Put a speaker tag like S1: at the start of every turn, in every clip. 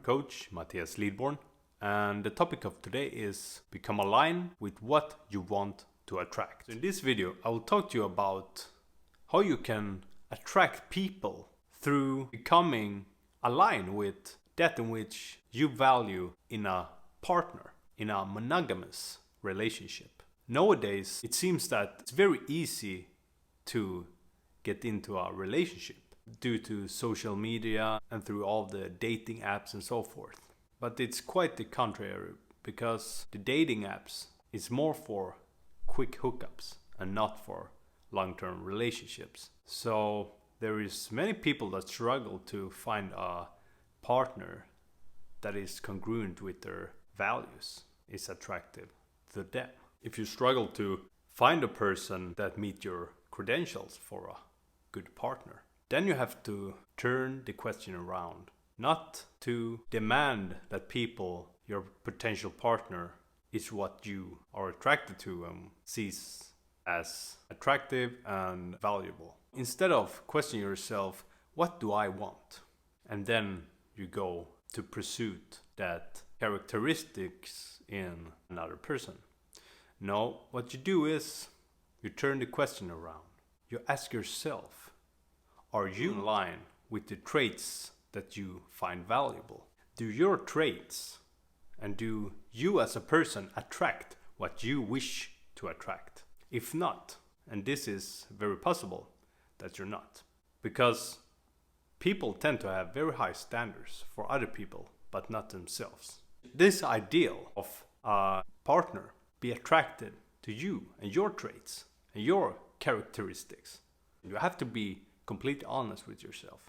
S1: coach, Matthias Lidborn, and the topic of today is become aligned with what you want to attract. So in this video, I will talk to you about how you can attract people through becoming aligned with that in which you value in a partner, in a monogamous relationship. Nowadays, it seems that it's very easy to get into a relationship due to social media and through all the dating apps and so forth. But it's quite the contrary, because the dating apps is more for quick hookups and not for long-term relationships. So there is many people that struggle to find a partner that is congruent with their values, is attractive to them. If you struggle to find a person that meet your credentials for a good partner, then you have to turn the question around. Not to demand that people, your potential partner, is what you are attracted to and sees as attractive and valuable. Instead of questioning yourself, what do I want? And then you go to pursue that characteristics in another person. No, what you do is you turn the question around. You ask yourself, are you in line with the traits that you find valuable? Do your traits and do you as a person attract what you wish to attract? If not, and this is very possible that you're not, because people tend to have very high standards for other people, but not themselves. This ideal of a partner be attracted to you and your traits and your characteristics. You have to be completely honest with yourself.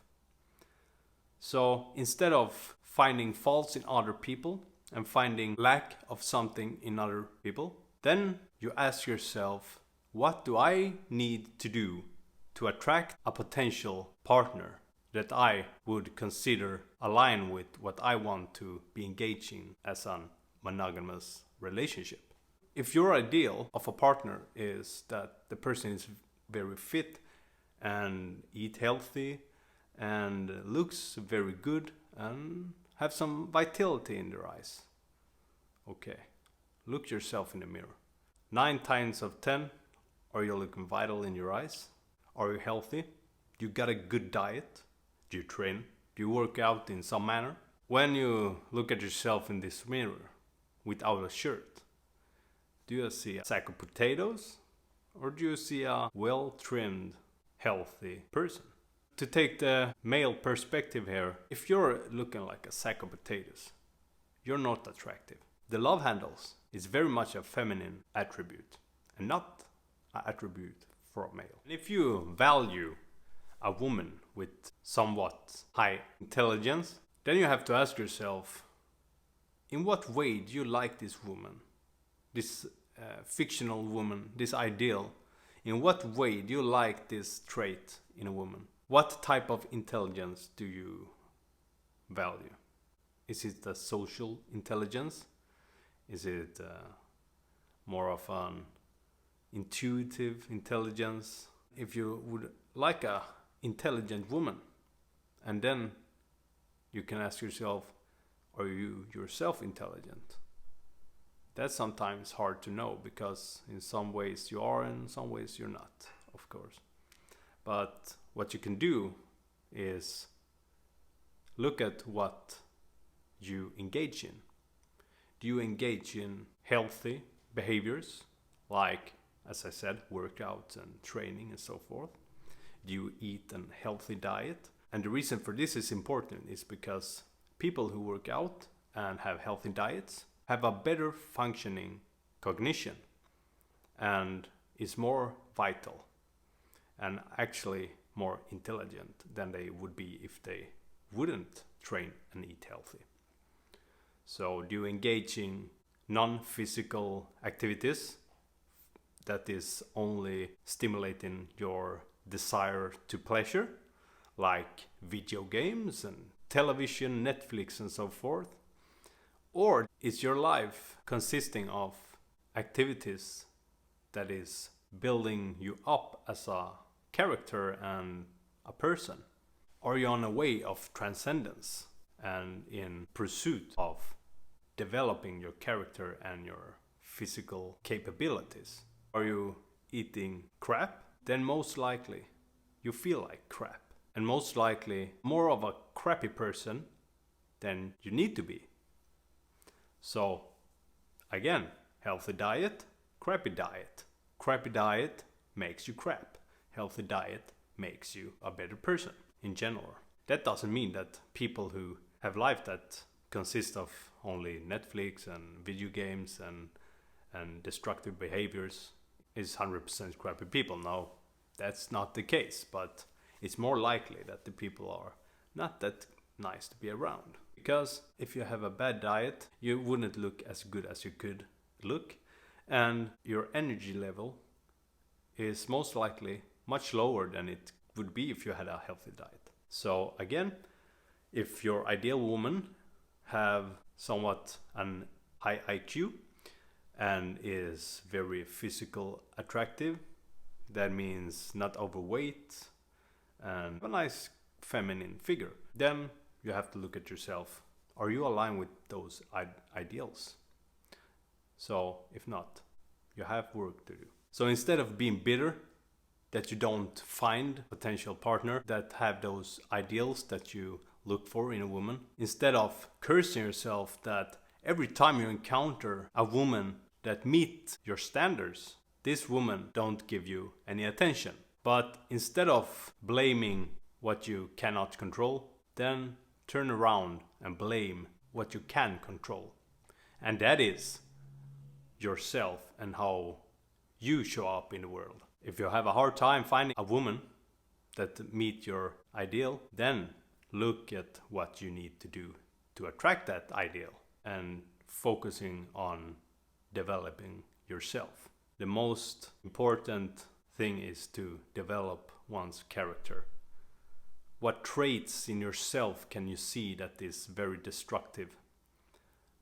S1: So instead of finding faults in other people and finding lack of something in other people, then you ask yourself, what do I need to do to attract a potential partner that I would consider align with what I want to be engaging as a monogamous relationship? If your ideal of a partner is that the person is very fit and eat healthy and looks very good and have some vitality in their eyes, okay, look yourself in the mirror. 9 times of 10, are you looking vital in your eyes? Are you healthy? Do you got a good diet? Do you train? Do you work out in some manner? When you look at yourself in this mirror without a shirt, do you see a sack of potatoes or do you see a well-trimmed, healthy person? To take the male perspective here, if you're looking like a sack of potatoes, you're not attractive. The love handles is very much a feminine attribute and not an attribute for a male. And if you value a woman with somewhat high intelligence, then you have to ask yourself, in what way do you like this woman, this fictional woman, this ideal? In what way do you like this trait in a woman? What type of intelligence do you value? Is it the social intelligence? Is it more of an intuitive intelligence? If you would like a intelligent woman, and then you can ask yourself, are you yourself intelligent? That's sometimes hard to know, because in some ways you are and in some ways you're not, of course. But what you can do is look at what you engage in. Do you engage in healthy behaviors, like, as I said, workouts and training and so forth? Do you eat a healthy diet? And the reason for this is important is because people who work out and have healthy diets have a better functioning cognition and is more vital and actually more intelligent than they would be if they wouldn't train and eat healthy. So do you engage in non-physical activities that is only stimulating your desire to pleasure, like video games and television, Netflix and so forth? Or is your life consisting of activities that is building you up as a character and a person? Are you on a way of transcendence? and in pursuit of developing your character and your physical capabilities. Are you eating crap? Then most likely you feel like crap, and most likely more of a crappy person than you need to be. So again, healthy diet, crappy diet. Crappy diet makes you crap. Healthy diet makes you a better person in general. That doesn't mean that people who have life that consists of only Netflix and video games and destructive behaviors is 100% crappy people. No, that's not the case, but it's more likely that the people are not that nice to be around. Because if you have a bad diet, you wouldn't look as good as you could look, and your energy level is most likely much lower than it would be if you had a healthy diet. So again, if your ideal woman have somewhat an high IQ and is very physical attractive, that means not overweight and a nice feminine figure, then you have to look at yourself. Are you aligned with those ideals? So if not, you have work to do. So instead of being bitter that you don't find a potential partner that have those ideals that you look for in a woman, instead of cursing yourself that every time you encounter a woman that meets your standards, this woman don't give you any attention. But instead of blaming what you cannot control, then turn around and blame what you can control. And that is yourself and how you show up in the world. If you have a hard time finding a woman that meet your ideal, then look at what you need to do to attract that ideal and focusing on developing yourself. The most important thing is to develop one's character. What traits in yourself can you see that is very destructive?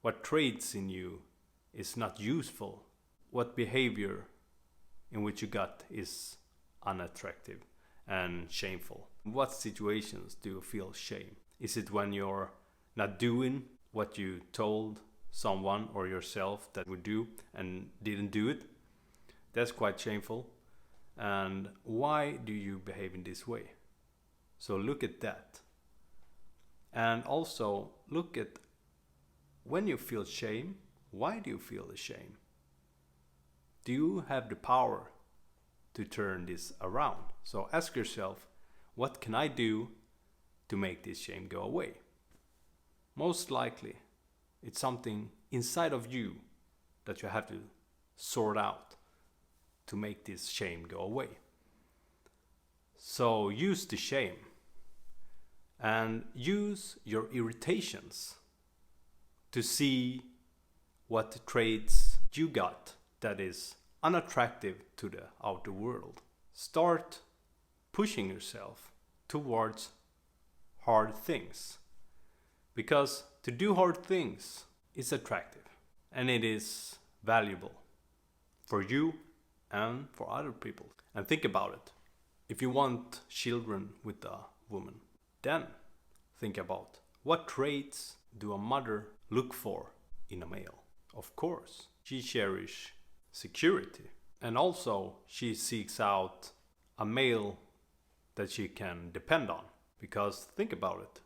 S1: What traits in you is not useful? What behavior in which you got is unattractive and shameful? In what situations do you feel shame? Is it when you're not doing what you told someone or yourself that would do and didn't do it? That's quite shameful. And why do you behave in this way? So look at that. And also look at when you feel shame, why do you feel the shame? Do you have the power to turn this around? So ask yourself, what can I do to make this shame go away? Most likely, it's something inside of you that you have to sort out to make this shame go away. So use the shame and use your irritations to see what traits you got that is unattractive to the outer world. Start pushing yourself towards hard things, because to do hard things is attractive and it is valuable for you and for other people. And think about it. If you want children with a woman, then think about what traits do a mother look for in a male. Of course, she cherishes security, and also she seeks out a male that she can depend on. Because think about it,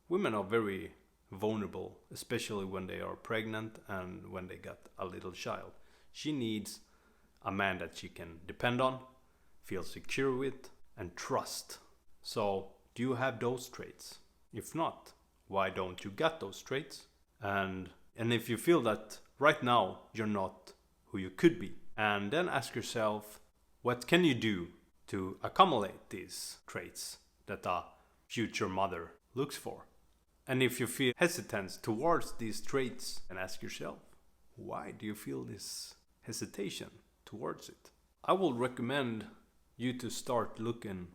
S1: women are very vulnerable, especially when they are pregnant and when they got a little child. She needs a man that she can depend on, feel secure with, and trust. So do you have those traits? If not, why don't you get those traits? And if you feel that right now you're not who you could be, and then ask yourself, what can you do to accumulate these traits that a future mother looks for? And if you feel hesitant towards these traits, then ask yourself, why do you feel this hesitation towards it? I will recommend you to start looking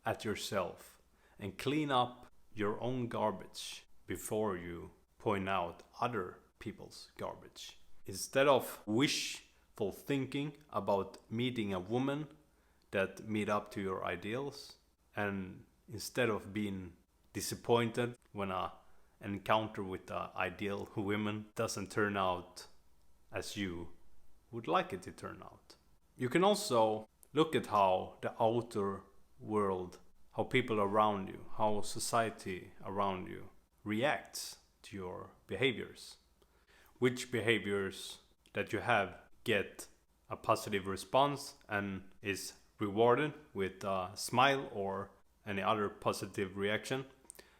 S1: at yourself and clean up your own garbage before you point out other people's garbage. Instead of wishful thinking about meeting a woman that meet up to your ideals, and instead of being disappointed when a encounter with the ideal women doesn't turn out as you would like it to turn out. You can also look at how the outer world, how people around you, how society around you reacts to your behaviors. Which behaviors that you have get a positive response and is rewarded with a smile or any other positive reaction,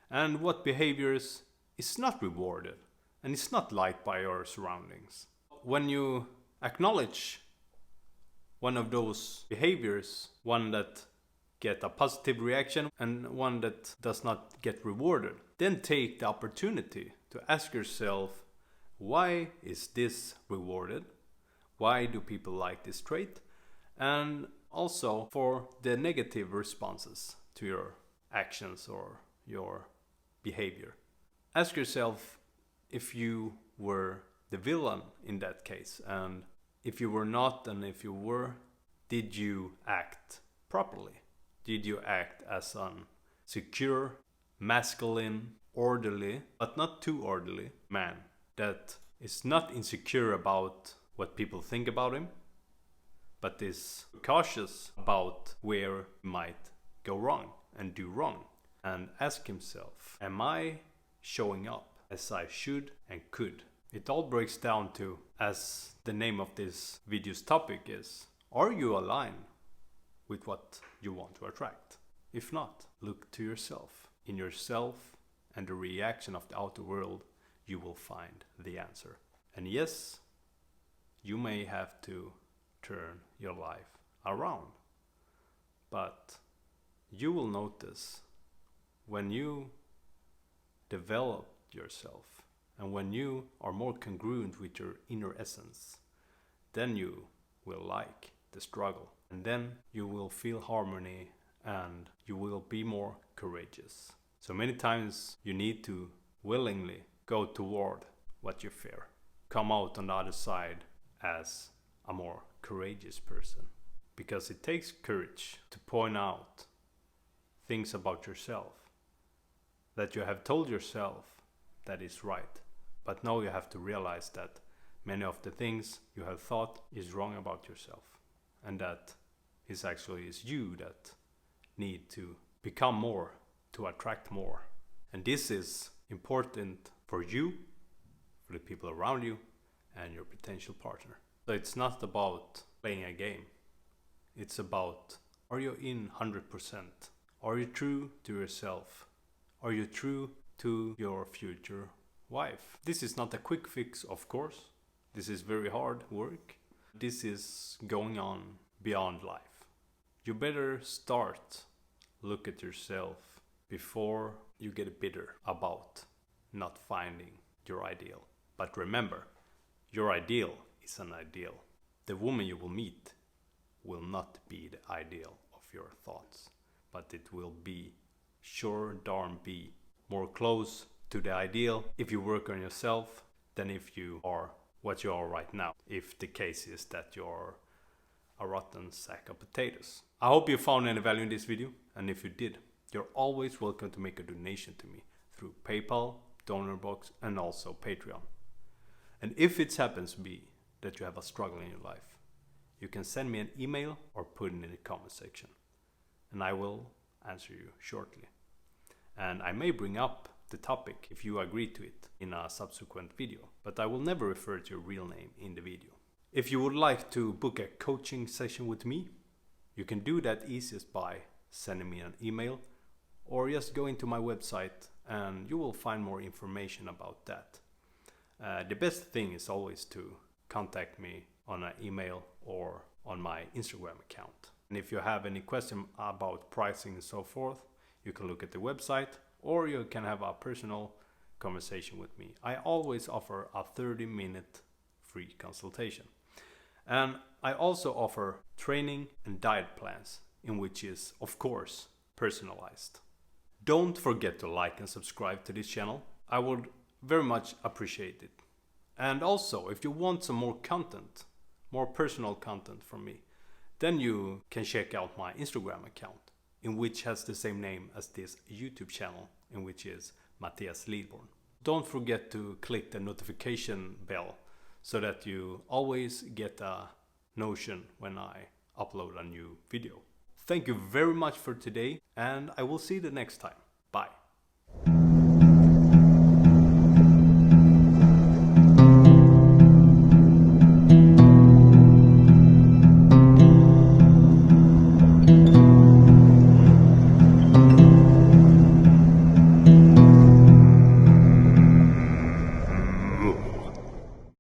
S1: and what behaviors is not rewarded and is not liked by your surroundings. When you acknowledge one of those behaviors, one that get a positive reaction and one that does not get rewarded, then take the opportunity to ask yourself, why is this rewarded? Why do people like this trait? And also for the negative responses to your actions or your behavior. Ask yourself if you were the villain in that case, and if you were not, and if you were, did you act properly? Did you act as an secure, masculine, orderly, but not too orderly man that is not insecure about what people think about him, but is cautious about where he might go wrong and do wrong, and ask himself, am I showing up as I should and could? It all breaks down to, as the name of this video's topic is, are you aligned with what you want to attract? If not, look to yourself. In yourself and the reaction of the outer world, you will find the answer. And yes, you may have to turn your life around, but you will notice when you develop yourself and when you are more congruent with your inner essence, then you will like the struggle, and then you will feel harmony and you will be more courageous. So many times you need to willingly go toward what you fear. Come out on the other side as a more courageous person. Because it takes courage to point out things about yourself that you have told yourself that is right. But now you have to realize that many of the things you have thought is wrong about yourself. And that is actually is you that need to become more, to attract more. And this is important for you, for the people around you, and your potential partner. So it's not about playing a game. It's about, are you in 100%? Are you true to yourself? Are you true to your future wife? This is not a quick fix, of course. This is very hard work. This is going on beyond life. You better start look at yourself before you get bitter about not finding your ideal. But remember, your ideal is an ideal. The woman you will meet will not be the ideal of your thoughts, but it will be, sure darn be, more close to the ideal if you work on yourself than if you are what you are right now, if the case is that you're a rotten sack of potatoes. I hope you found any value in this video, and if you did, you're always welcome to make a donation to me through PayPal, donor box, and also Patreon. And if it happens to be that you have a struggle in your life, you can send me an email or put it in the comment section, and I will answer you shortly. And I may bring up the topic if you agree to it in a subsequent video, but I will never refer to your real name in the video. If you would like to book a coaching session with me, you can do that easiest by sending me an email or just go into my website and you will find more information about that. The best thing is always to contact me on an email or on my Instagram account. And if you have any question about pricing and so forth, you can look at the website or you can have a personal conversation with me. I always offer a 30-minute free consultation. And I also offer training and diet plans, in which is, of course, personalized. Don't forget to like and subscribe to this channel. I would very much appreciate it. And also, if you want some more content, more personal content from me, then you can check out my Instagram account, in which has the same name as this YouTube channel, in which is Mattias Lidborn. don't forget to click the notification bell so that you always get a notion when I upload a new video. Thank you very much for today, and I will see you the next time. Bye.